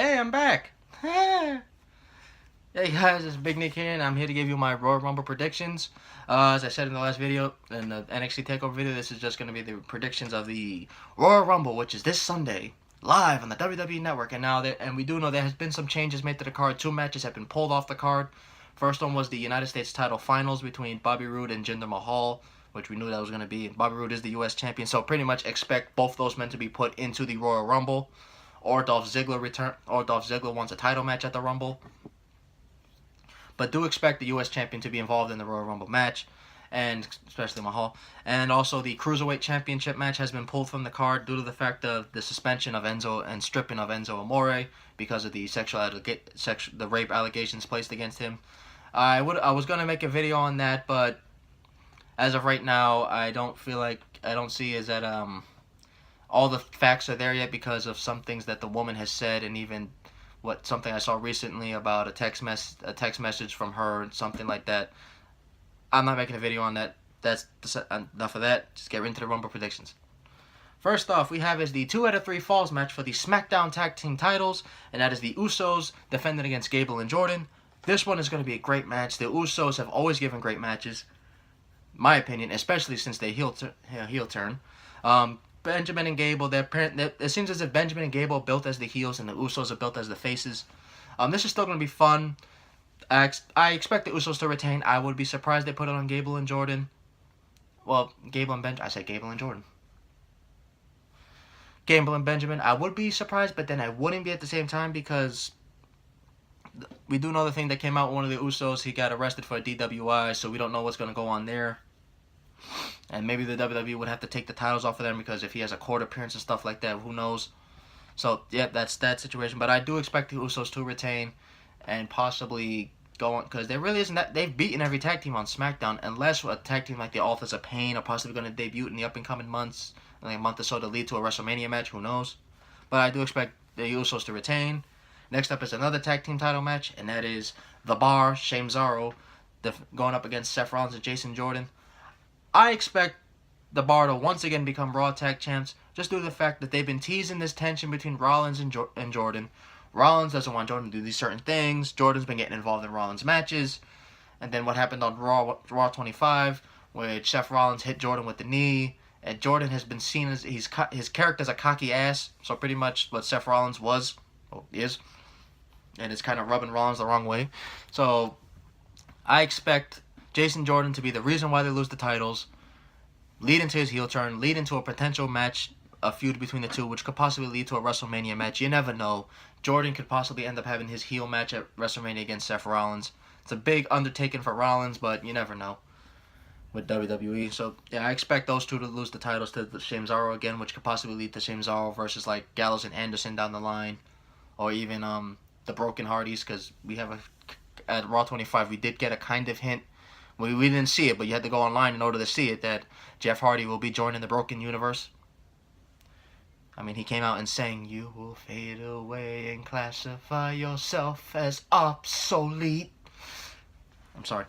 Hey, I'm back. Hey guys, it's Big Nick here, and I'm here to give you my Royal Rumble predictions. As I said in the last video, in the NXT TakeOver video, this is just going to be the predictions of the Royal Rumble, which is this Sunday, live on the WWE Network. And we do know there has been some changes made to the card. 2 matches have been pulled off the card. First one was the United States title finals between Bobby Roode and Jinder Mahal, which we knew that was going to be. Bobby Roode is the U.S. champion, so pretty much expect both those men to be put into the Royal Rumble. Or Dolph Ziggler wants a title match at the Rumble. But do expect the U.S. champion to be involved in the Royal Rumble match, and especially Mahal. And also the Cruiserweight Championship match has been pulled from the card due to the fact of the suspension of Enzo and stripping of Enzo Amore because of the the rape allegations placed against him. I was gonna make a video on that, but as of right now, I don't see is that all the facts are there yet because of some things that the woman has said, and even something I saw recently about a text message from her and something like that. I'm not making a video on that. That's enough of that. Just get into the Rumble predictions. First off, we have is the 2 out of 3 falls match for the SmackDown Tag Team titles, and that is the Usos defending against Gable and Jordan. This one is going to be a great match. The Usos have always given great matches, my opinion, especially since they heel turn. Benjamin and Gable, it seems as if Benjamin and Gable are built as the heels and the Usos are built as the faces. This is still going to be fun. I expect the Usos to retain. I would be surprised they put it on Gable and Jordan. Well, Gable and Jordan. Gable and Benjamin, I would be surprised, but then I wouldn't be at the same time because we do know the thing that came out, one of the Usos, he got arrested for a DWI, so we don't know what's going to go on there. And maybe the WWE would have to take the titles off of them because if he has a court appearance and stuff like that, who knows? So, yeah, that's that situation. But I do expect the Usos to retain and possibly go on, because there really isn't that. They've beaten every tag team on SmackDown, unless a tag team like the Authors of Pain are possibly going to debut in the up-and-coming months, like a month or so, to lead to a WrestleMania match. Who knows? But I do expect the Usos to retain. Next up is another tag team title match, and that is The Bar, Cesaro, going up against Seth Rollins and Jason Jordan. I expect The Bar to once again become Raw Tag Champs, just due to the fact that they've been teasing this tension between Rollins and Jordan. Rollins doesn't want Jordan to do these certain things. Jordan's been getting involved in Rollins' matches. And then what happened on Raw 25, where Seth Rollins hit Jordan with the knee, and Jordan has been seen as his character's a cocky ass, so pretty much what Seth Rollins is, and it's kind of rubbing Rollins the wrong way. So I expect Jason Jordan to be the reason why they lose the titles, lead into his heel turn, lead into a potential match, a feud between the two, which could possibly lead to a WrestleMania match. You never know. Jordan could possibly end up having his heel match at WrestleMania against Seth Rollins. It's a big undertaking for Rollins, but you never know with WWE. So, yeah, I expect those two to lose the titles to Cesaro again, which could possibly lead to Cesaro versus, like, Gallows and Anderson down the line, or even the Broken Hardys, because we have at Raw 25, we did get a kind of hint. We didn't see it, but you had to go online in order to see it, that Jeff Hardy will be joining the Broken Universe. I mean, he came out and sang, "You will fade away and classify yourself as obsolete." I'm sorry.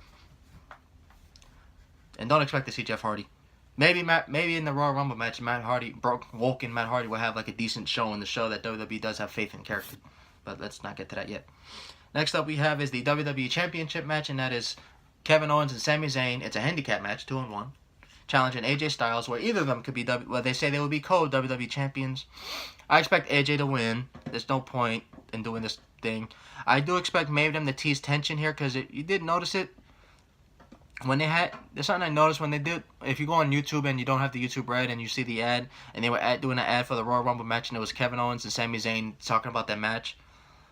And don't expect to see Jeff Hardy. Maybe in the Royal Rumble match, Matt Hardy will have like a decent show in the show that WWE does have faith in character. But let's not get to that yet. Next up we have is the WWE Championship match, and that is Kevin Owens and Sami Zayn. It's a handicap match, 2-on-1, challenging AJ Styles, where either of them could be they say they will be co-WWE champions. I expect AJ to win. There's no point in doing this thing. I do expect maybe them to tease tension here, because you did notice it when there's something I noticed when they did. If you go on YouTube and you don't have the YouTube Red and you see the ad, and they were doing an ad for the Royal Rumble match, and it was Kevin Owens and Sami Zayn talking about that match,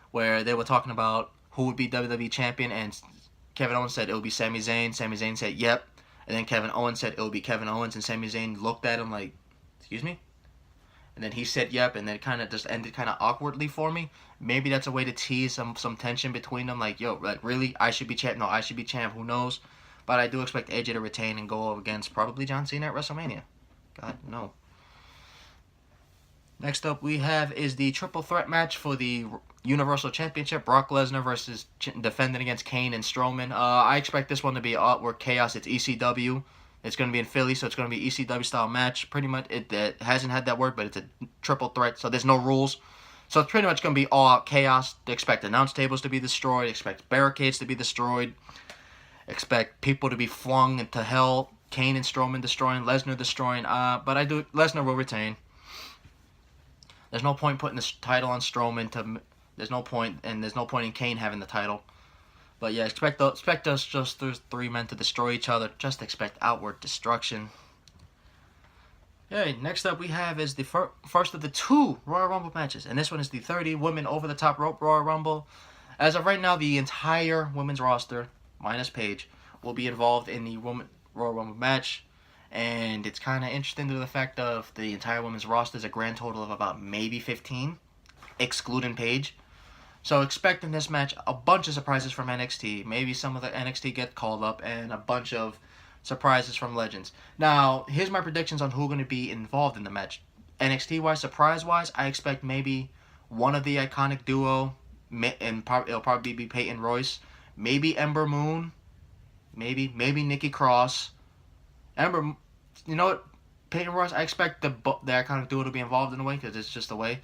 where they were talking about who would be WWE champion, and Kevin Owens said it would be Sami Zayn. Sami Zayn said, yep. And then Kevin Owens said it would be Kevin Owens, and Sami Zayn looked at him like, excuse me? And then he said, yep, and then it kind of just ended kind of awkwardly for me. Maybe that's a way to tease some tension between them, like, yo, like, really? I should be champ? No, I should be champ. Who knows? But I do expect AJ to retain and go against probably John Cena at WrestleMania. God, no. Next up we have is the triple threat match for the Universal Championship. Brock Lesnar versus defending against Kane and Strowman. I expect this one to be Outward Chaos. It's ECW. It's going to be in Philly, so it's going to be ECW style match. Pretty much, it hasn't had that word, but it's a triple threat, so there's no rules. So it's pretty much going to be all out chaos. They expect announce tables to be destroyed. Expect barricades to be destroyed. Expect people to be flung into hell. Kane and Strowman destroying. Lesnar destroying. But Lesnar will retain. There's no point putting this title on Strowman. There's no point in Kane having the title. But yeah, expect us just those three men to destroy each other. Just expect outward destruction. Okay, next up we have is the first of the 2 Royal Rumble matches. And this one is the 30 Women Over the Top Rope Royal Rumble. As of right now, the entire women's roster, minus Paige, will be involved in the Royal Rumble match. And it's kind of interesting to the fact of the entire women's roster is a grand total of about maybe 15, excluding Paige. So expect in this match a bunch of surprises from NXT. Maybe some of the NXT get called up and a bunch of surprises from Legends. Now, here's my predictions on who's going to be involved in the match. NXT-wise, surprise-wise, I expect maybe one of the iconic duo, and it'll probably be Peyton Royce. Maybe Ember Moon. Maybe Nikki Cross. You know what? Peyton Royce, I expect the iconic duo to be involved in a way because it's just the way.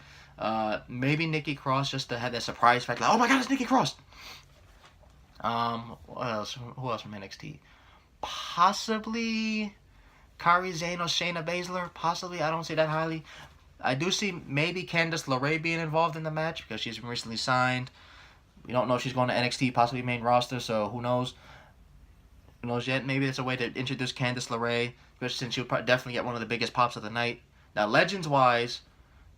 Maybe Nikki Cross just to have that surprise fact, like, oh my god, it's Nikki Cross. What else? Who else from NXT? Possibly Kairi Sane or Shayna Baszler. Possibly, I don't see that highly. I do see maybe Candice LeRae being involved in the match because she's been recently signed. We don't know if she's going to NXT, possibly main roster, so who knows? Who knows yet? Maybe it's a way to introduce Candice LeRae, since she'll definitely get one of the biggest pops of the night. Now, Legends-wise,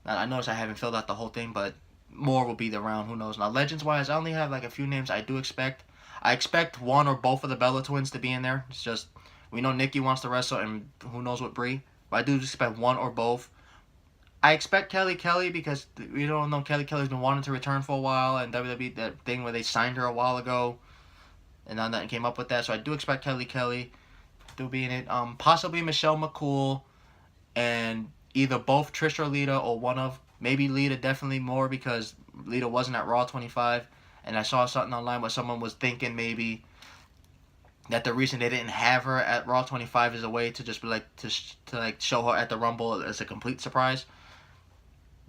I notice I haven't filled out the whole thing, but more will be around. Who knows? Now, Legends-wise, I only have like a few names I do expect. I expect one or both of the Bella Twins to be in there. It's just, we know Nikki wants to wrestle, and who knows what Brie. But I do expect one or both. I expect Kelly because we don't know Kelly's been wanting to return for a while, and WWE, that thing where they signed her a while ago, and now nothing came up with that. So I do expect Kelly to be in it. Possibly Michelle McCool, and either both Trish or Lita, or one of, maybe Lita definitely more because Lita wasn't at Raw 25, and I saw something online where someone was thinking maybe that the reason they didn't have her at Raw 25 is a way to just be like to show her at the Rumble as a complete surprise,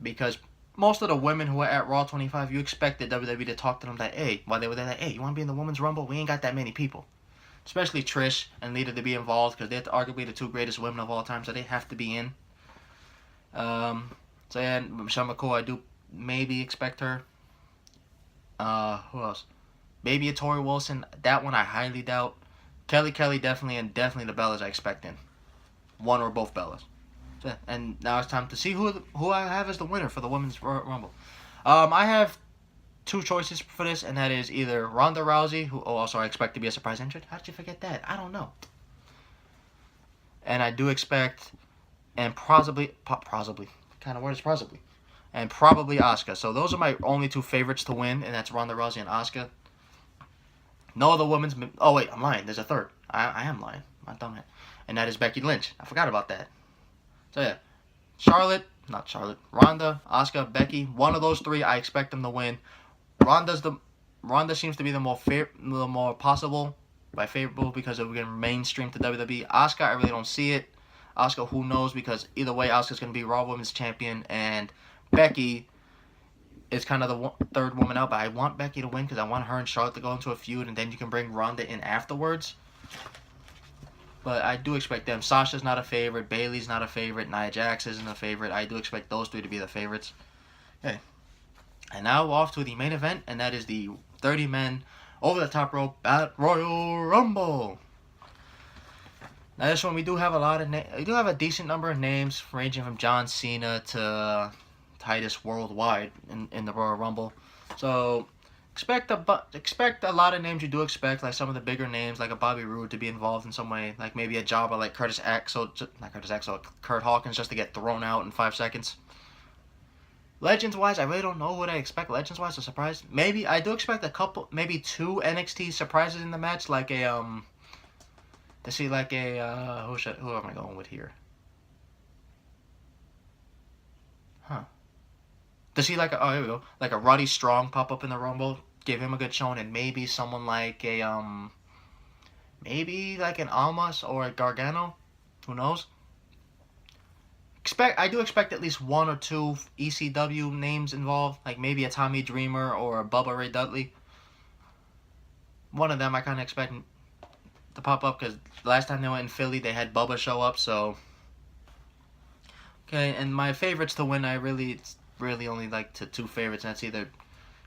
because most of the women who are at Raw 25, you expect the WWE to talk to them that, hey, while they were there, like, hey, you want to be in the Women's Rumble? We ain't got that many people. Especially Trish and Lita to be involved because they're arguably the 2 greatest women of all time, so they have to be in. So yeah, Michelle McCool, I do maybe expect her. Who else? Maybe a Tori Wilson. That one I highly doubt. Kelly definitely, and definitely the Bellas I expect in. One or both Bellas. So, and now it's time to see who I have as the winner for the Women's Rumble. I have 2 choices for this, and that is either Ronda Rousey, who also I expect to be a surprise entrant. How did you forget that? I don't know. And I do expect, and possibly, kind of word is possibly, and probably Asuka. So those are my only 2 favorites to win, and that's Ronda Rousey and Asuka. No other women's. Oh wait, I'm lying. There's a third. I am lying. My dumb. And that is Becky Lynch. I forgot about that. So yeah, Ronda, Asuka, Becky. One of those 3, I expect them to win. Ronda seems to be the more possible by favorable because we're getting mainstream to WWE. Asuka, I really don't see it. Asuka, who knows? Because either way, Asuka's going to be Raw Women's Champion, and Becky is kind of the 3rd woman out. But I want Becky to win because I want her and Charlotte to go into a feud, and then you can bring Ronda in afterwards. But I do expect them. Sasha's not a favorite. Bayley's not a favorite. Nia Jax isn't a favorite. I do expect those 3 to be the favorites. Okay. And now off to the main event, and that is the 30 men over the top rope Battle Royal Rumble. Now this one we do have a decent number of names ranging from John Cena to Titus Worldwide in the Royal Rumble. So expect a lot of names you do expect, like some of the bigger names like a Bobby Roode to be involved in some way, like maybe a jobber like Kurt Hawkins just to get thrown out in 5 seconds. Legends-wise, I really don't know what I expect. Legends-wise, a surprise. Maybe I do expect maybe 2 NXT surprises in the match, like a who am I going with here? To see here we go, like a Roddy Strong pop up in the Rumble, give him a good showing, and maybe someone like maybe like an Almas or a Gargano, who knows? I do expect at least one or two ECW names involved, like maybe a Tommy Dreamer or a Bubba Ray Dudley. One of them I kind of expect to pop up because last time they went in Philly, they had Bubba show up. So okay, and my favorites to win, I really only like two favorites, and that's either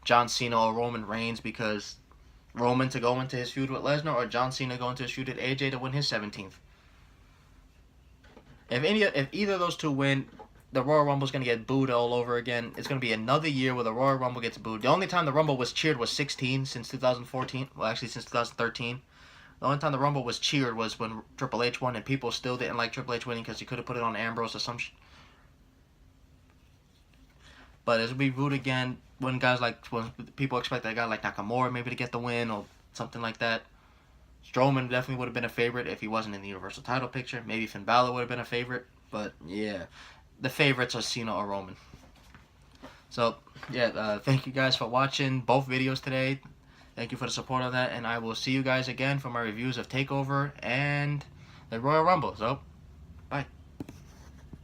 John Cena or Roman Reigns, because Roman to go into his feud with Lesnar, or John Cena go into his feud with AJ to win his 17th. If either of those two win, the Royal Rumble is going to get booed all over again. It's going to be another year where the Royal Rumble gets booed. The only time the Rumble was cheered was 16 since 2014. Well, actually since 2013. The only time the Rumble was cheered was when Triple H won, and people still didn't like Triple H winning because he could have put it on Ambrose or some But it'll be booed again when people expect a guy like Nakamura maybe to get the win or something like that. Strowman definitely would have been a favorite if he wasn't in the Universal title picture. Maybe Finn Balor would have been a favorite. But yeah, the favorites are Cena or Roman. So yeah, thank you guys for watching both videos today. Thank you for the support on that, and I will see you guys again for my reviews of TakeOver and the Royal Rumble. So, bye.